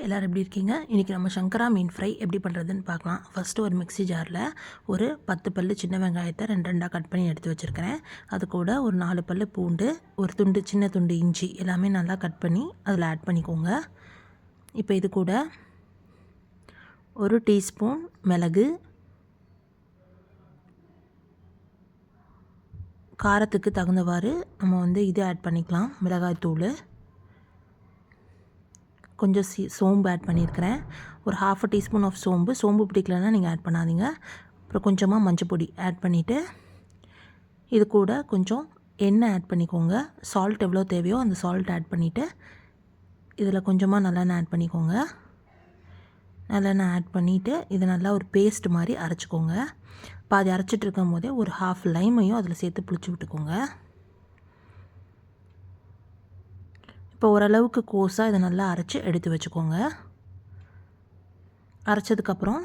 எல்லோரும் எப்படி இருக்கீங்க? இன்றைக்கி நம்ம சங்கரா மீன் ஃப்ரை எப்படி பண்ணுறதுன்னு பார்க்கலாம். ஃபஸ்ட்டு ஒரு மிக்ஸி ஜாரில் ஒரு 10 பல் சின்ன வெங்காயத்தை ரெண்டு ரெண்டாக கட் பண்ணி எடுத்து வச்சுருக்கிறேன். அது கூட ஒரு 4 பல் பூண்டு, ஒரு துண்டு சின்ன துண்டு இஞ்சி எல்லாமே நல்லா கட் பண்ணி அதில் ஆட் பண்ணிக்கோங்க. இப்போ இது கூட ஒரு டீஸ்பூன் மிளகு, காரத்துக்கு தகுந்தவாறு நம்ம இது ஆட் பண்ணிக்கலாம். மிளகாய் தூள், கொஞ்சம் சோம்பு ஆட் பண்ணியிருக்கிறேன். ஒரு 1/2 டீஸ்பூன் ஆஃப் சோம்பு பிடிக்கலன்னா நீங்கள் ஆட் பண்ணாதீங்க. அப்புறம் கொஞ்சமாக மஞ்சள் பொடி ஆட் பண்ணிவிட்டு இது கூட கொஞ்சம் எண்ணெய் ஆட் பண்ணிக்கோங்க. சால்ட் எவ்வளோ தேவையோ அந்த சால்ட் ஆட் பண்ணிவிட்டு இதில் கொஞ்சமாக நல்லெண்ணெய் ஆட் பண்ணிக்கோங்க. நல்லெண்ணெய் ஆட் பண்ணிவிட்டு இதை நல்லா ஒரு பேஸ்ட் மாதிரி அரைச்சிக்கோங்க. பாதி அரைச்சிட்டு இருக்கும் போதே ஒரு 1/2 லைமையும் அதில் சேர்த்து புளிச்சு விட்டுக்கோங்க. இப்போ ஓரளவுக்கு கோஸாக இதை நல்லா அரைச்சி எடுத்து வச்சுக்கோங்க. அரைச்சதுக்கப்புறம்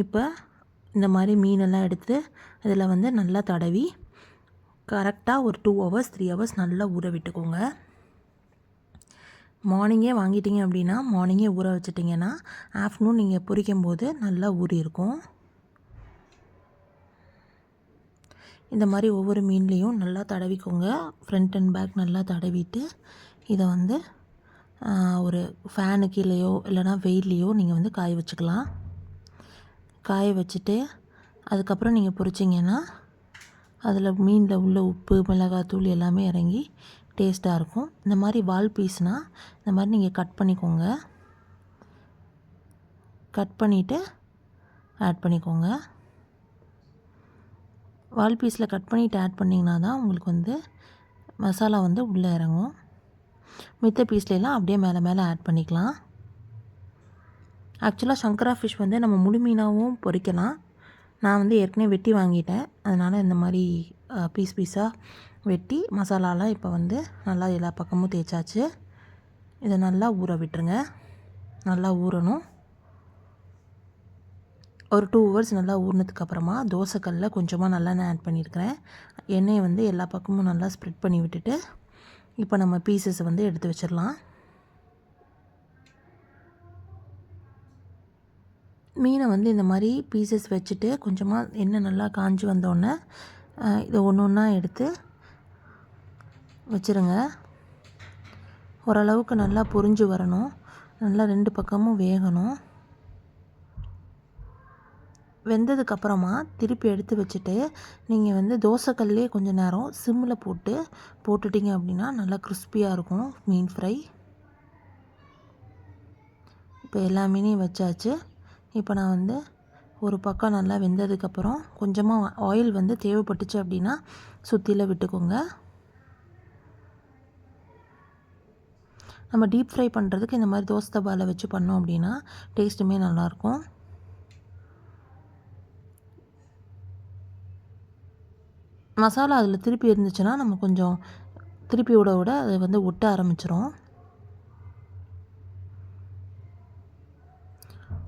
இப்போ இந்த மாதிரி மீனெல்லாம் எடுத்து இதில் நல்லா தடவி கரெக்டாக ஒரு 2 hours 3 hours நல்லா ஊற விட்டுக்கோங்க. மார்னிங்கே வாங்கிட்டீங்க அப்படின்னா மார்னிங்கே ஊற வச்சிட்டிங்கன்னா ஆஃப்டர்நூன் நீங்கள் பொரிக்கும் போது நல்லா ஊறி இருக்கும். இந்த மாதிரி ஒவ்வொரு மீன்லேயும் நல்லா தடவிக்கோங்க. ஃப்ரண்ட் அண்ட் பேக் நல்லா தடவிட்டு இதை ஒரு ஃபேனு கீழேயோ இல்லைனா வெயில்லையோ நீங்கள் காய வச்சுக்கலாம். காய வச்சுட்டு அதுக்கப்புறம் நீங்கள் பொரிச்சிங்கன்னா அதில் மீனில் உள்ள உப்பு மிளகாத்தூள் எல்லாமே இறங்கி டேஸ்ட்டாக இருக்கும். இந்த மாதிரி வால் பீஸ்னால் இந்த மாதிரி நீங்கள் கட் பண்ணிக்கோங்க. கட் பண்ணிவிட்டு ஆட் பண்ணிக்கோங்க. வால் பீஸில் கட் பண்ணிவிட்டு ஆட் பண்ணிங்கன்னா தான் உங்களுக்கு மசாலா உள்ளே இறங்கும். மித்த பீஸ்லாம் அப்படியே மேலே மேலே ஆட் பண்ணிக்கலாம். ஆக்சுவலாக சங்கரா ஃபிஷ் நம்ம முழு மீனாகவும் பொரிக்கலாம். நான் ஏற்கனவே வெட்டி வாங்கிட்டேன். அதனால் இந்த மாதிரி பீஸாக வெட்டி மசாலாலாம் இப்போ நல்லா எல்லா பக்கமும் தேய்ச்சாச்சு. இதை நல்லா ஊற விட்டுருங்க. நல்லா ஊறணும். ஒரு 2 hours நல்லா ஊறினதுக்கப்புறமா தோசைக்கல்லில் கொஞ்சமாக நல்லெண்ணெய் ஆட் பண்ணியிருக்கிறேன். எண்ணெயை எல்லா பக்கமும் நல்லா ஸ்ப்ரெட் பண்ணி விட்டுட்டு இப்போ நம்ம பீசஸை எடுத்து வச்சிடலாம். மீனை இந்த மாதிரி பீசஸ் வச்சுட்டு கொஞ்சமாக எண்ணெய் நல்லா காஞ்சி வந்தோடனே இதை ஒன்று ஒன்றா எடுத்து வச்சுருங்க. ஓரளவுக்கு நல்லா பொரிஞ்சு வரணும். நல்லா 2 பக்கமும் வேகணும். வெந்ததுக்கப்புறமா திருப்பி எடுத்து வச்சுட்டு நீங்கள் தோசைக்கல்லே கொஞ்சம் நேரம் சிம்மில் போட்டுட்டிங்க அப்படின்னா நல்லா கிறிஸ்பியாக இருக்கும் மீன் ஃப்ரை. இப்போ எல்லா மீனையும் வச்சாச்சு. இப்போ நான் ஒரு பக்கம் நல்லா வெந்ததுக்கப்புறம் கொஞ்சமாக ஆயில் தேவைப்பட்டுச்சு அப்படின்னா சுற்றியில் விட்டுக்கோங்க. நம்ம டீப் ஃப்ரை பண்ணுறதுக்கு இந்த மாதிரி தோசை தவாவில் வச்சு பண்ணோம் அப்படின்னா டேஸ்ட்டுமே நல்லாயிருக்கும். மசாலா அதில் திருப்பி இருந்துச்சுன்னா நம்ம கொஞ்சம் திருப்பி விட அது ஒட்ட ஆரம்பிச்சிரும்.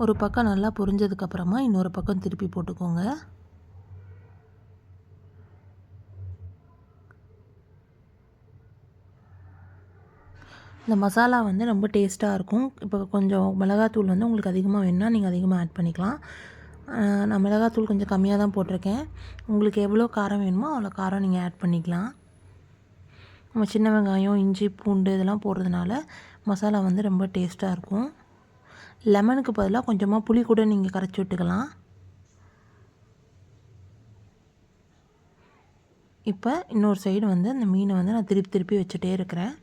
ஒரு பக்கம் நல்லா பொரிஞ்சதுக்கப்புறமா இன்னொரு பக்கம் திருப்பி போட்டுக்கோங்க. இந்த மசாலா ரொம்ப டேஸ்ட்டாக இருக்கும். இப்போ கொஞ்சம் மிளகாத்தூள் உங்களுக்கு அதிகமாக வேணும்னா நீங்கள் அதிகமாக ஆட் பண்ணிக்கலாம். நான் மிளகாத்தூள் கொஞ்சம் கம்மியாக தான் போட்டிருக்கேன். உங்களுக்கு எவ்வளோ காரம் வேணுமோ அவ்வளோ காரம் நீங்கள் ஆட் பண்ணிக்கலாம். நம்ம சின்ன வெங்காயம் இஞ்சி பூண்டு இதெல்லாம் போடுறதுனால மசாலா ரொம்ப டேஸ்ட்டாக இருக்கும். லெமனுக்கு பதிலாக கொஞ்சமாக புளி கூட நீங்கள் கரைச்சி விட்டுக்கலாம். இப்போ இன்னொரு சைடு அந்த மீனை நான் திருப்பி வச்சுட்டே இருக்கிறேன்.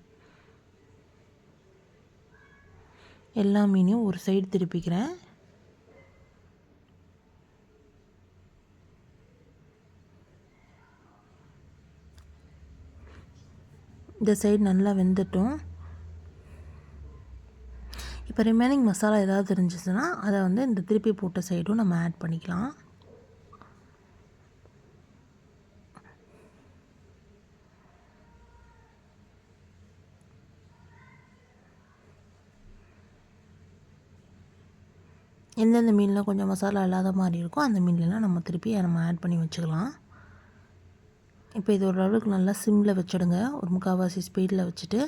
எல்லா மீனையும் ஒரு சைடு திருப்பிக்கிறேன். இந்த சைடு நல்லா வெந்துட்டும். இப்போ ரிமைனிங் மசாலா ஏதாவது இருந்துச்சுன்னா அதை இந்த திருப்பி போட்ட சைடும் நம்ம ஆட் பண்ணிக்கலாம். எந்தெந்த மீனில் கொஞ்சம் மசாலா இல்லாத மாதிரி இருக்கோ அந்த மீன்லாம் நம்ம திருப்பி ஆட் பண்ணி வச்சுக்கலாம். இப்போ இது ஓரளவுக்கு நல்லா சிம்மில் வச்சுடுங்க. ஒரு 3/4 ஸ்பீடில் வச்சுட்டு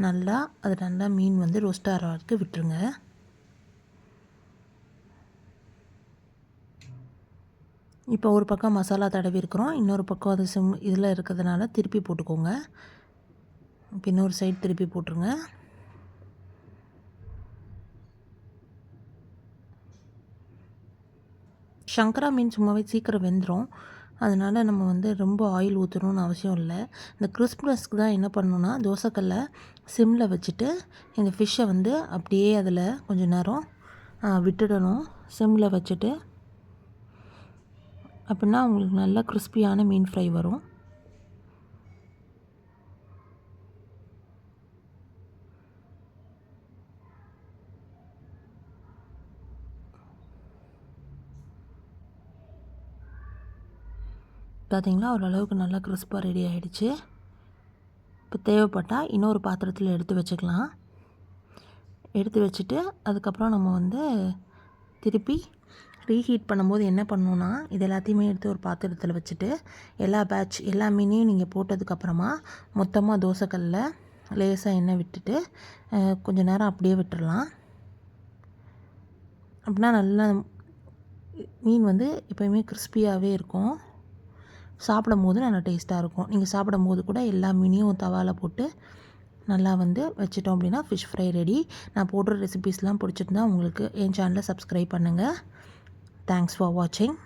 நல்லா அது நல்லா மீன் ரோஸ்ட் ஆகிற வரைக்கும் விட்டுருங்க. இப்போ ஒரு பக்கம் மசாலா தடவி இருக்கிறோம், இன்னொரு பக்கம் அது இதில் இருக்கிறதுனால திருப்பி போட்டுக்கோங்க. இப்போ இன்னொரு சைடு திருப்பி போட்டுருங்க. சங்கரா மீன் சும்மாவே சீக்கிரம் வெந்துடும், அதனால் நம்ம வந்து ரொம்ப ஆயில் ஊற்றணும்னு அவசியம் இல்லை. இந்த கிறிஸ்ப்னஸ்க்கு தான் என்ன பண்ணணுன்னா, தோசைக்கல்லை சிம்மில் வச்சுட்டு இந்த ஃபிஷ்ஷை வந்து அப்படியே அதில் கொஞ்சம் நேரம் விட்டுடணும். சிம்மில் வச்சுட்டு அப்படின்னா உங்களுக்கு நல்லா கிறிஸ்பியான மீன் ஃப்ரை வரும். பார்த்தீங்களா, ஓரளவுக்கு நல்லா கிறிஸ்பாக ரெடி ஆகிடுச்சு. இப்போ தேவைப்பட்டால் இன்னொரு பாத்திரத்தில் எடுத்து வச்சுக்கலாம். எடுத்து வச்சுட்டு அதுக்கப்புறம் நம்ம வந்து திருப்பி ரீஹீட் பண்ணும்போது என்ன பண்ணணுன்னா, இது எல்லாத்தையுமே எடுத்து ஒரு பாத்திரத்தில் வச்சுட்டு எல்லா மீனையும் நீங்கள் போட்டதுக்கப்புறமா மொத்தமாக தோசைக்கல்லில் லேசாக எண்ணெய் விட்டுட்டு கொஞ்சம் நேரம் அப்படியே விட்டுடலாம். அப்படின்னா நல்லா மீன் வந்து எப்போயுமே கிறிஸ்பியாகவே இருக்கும். சாப்பிடும்போது நல்லா டேஸ்ட்டாக இருக்கும். நீங்கள் சாப்பிடும்போது கூட எல்லா மீனையும் தவாவில் போட்டு நல்லா வந்து வச்சிட்டோம் அப்படின்னா ஃபிஷ் ஃப்ரை ரெடி. நான் போடுற ரெசிபீஸ்லாம் பிடிச்சிருந்தா உங்களுக்கு என் சேனலை சப்ஸ்கிரைப் பண்ணுங்கள். தேங்க்ஸ் ஃபார் வாட்சிங்.